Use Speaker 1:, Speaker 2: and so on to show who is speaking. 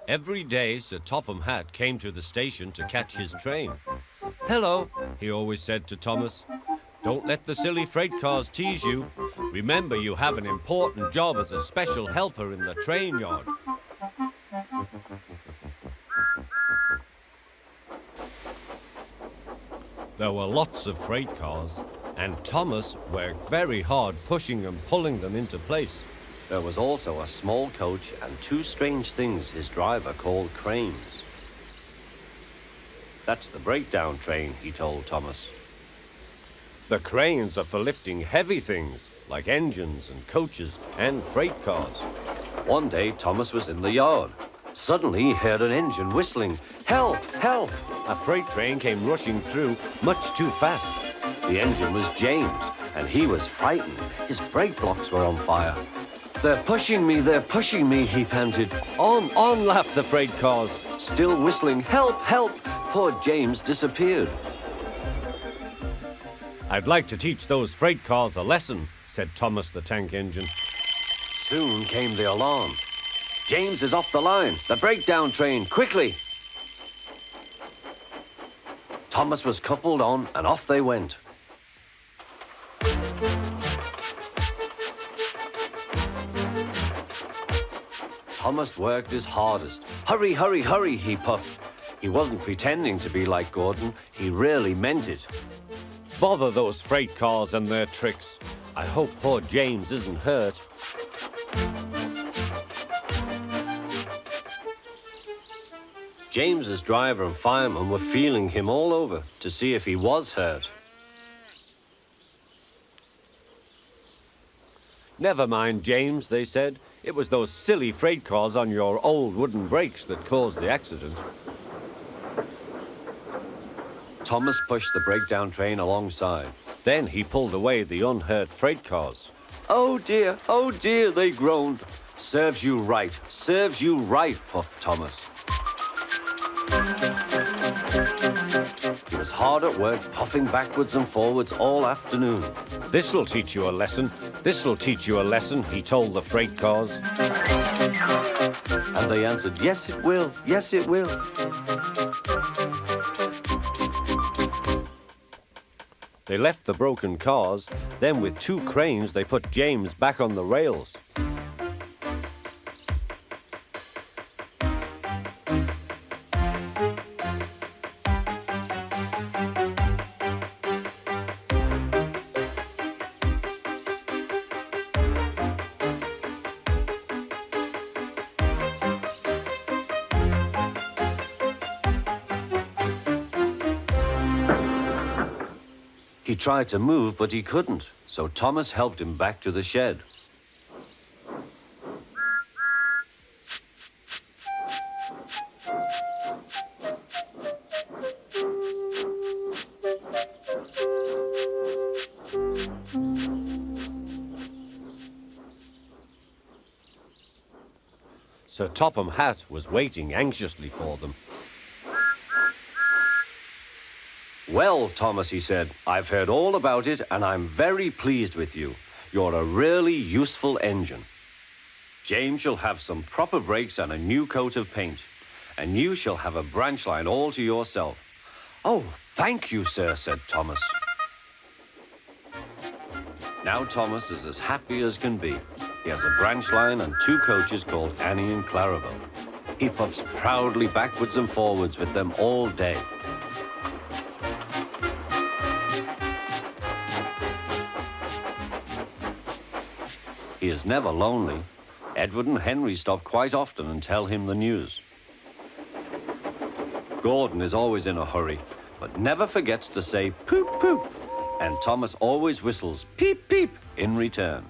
Speaker 1: Every day, Sir Topham Hatt came to the station to catch his train. "Hello," he always said to Thomas. "Don't let the silly freight cars tease you. Remember, you have an important job as a special helper in the train yard." There were lots of freight cars, and Thomas worked very hard pushing and pulling them into place. There was also a small coach and two strange things his driver called cranes. "That's the breakdown train," he told Thomas. "The cranes are for lifting heavy things, like engines and coaches and freight cars." One day, Thomas was in the yard. Suddenly, he heard an engine whistling. "Help! Help!" A freight train came rushing through, much too fast. The engine was James, and he was frightened. His brake blocks were on fire. They're pushing me," he panted. On, laughed the freight cars, still whistling, "Help! Help!" Poor James disappeared. "I'd like to teach those freight cars a lesson," said Thomas the tank engine. Soon came the alarm. "James is off the line! The breakdown train! Quickly!" Thomas was coupled on, and off they went. Thomas worked his hardest. "Hurry, hurry, hurry," he puffed. He wasn't pretending to be like Gordon. He really meant it. "Bother those freight cars and their tricks. I hope poor James isn't hurt." James's driver and fireman were feeling him all over to see if he was hurt. "Never mind, James," they said. "It was those silly freight cars on your old wooden brakes that caused the accident." Thomas pushed the breakdown train alongside. Then he pulled away the unhurt freight cars. Oh dear, they groaned. Serves you right, puffed Thomas. He was hard at work, puffing backwards and forwards all afternoon. This'll teach you a lesson, he told the freight cars. And they answered, yes, it will. They left the broken cars. Then with two cranes, they put James back on the rails. He tried to move, but he couldn't, so Thomas helped him back to the shed. Sir Topham Hatt was waiting anxiously for them. Well, Thomas, he said, I've heard all about it and I'm very pleased with you. You're a really useful engine. James shall have some proper brakes and a new coat of paint. And you shall have a branch line all to yourself. Oh, thank you, sir, said Thomas. Now Thomas is as happy as can be. He has a branch line and two coaches called Annie and Clarabel. He puffs proudly backwards and forwards with them all day. He is never lonely. Edward and Henry stop quite often and tell him the news. Gordon is always in a hurry, but never forgets to say poop, poop. And Thomas always whistles peep, peep in return.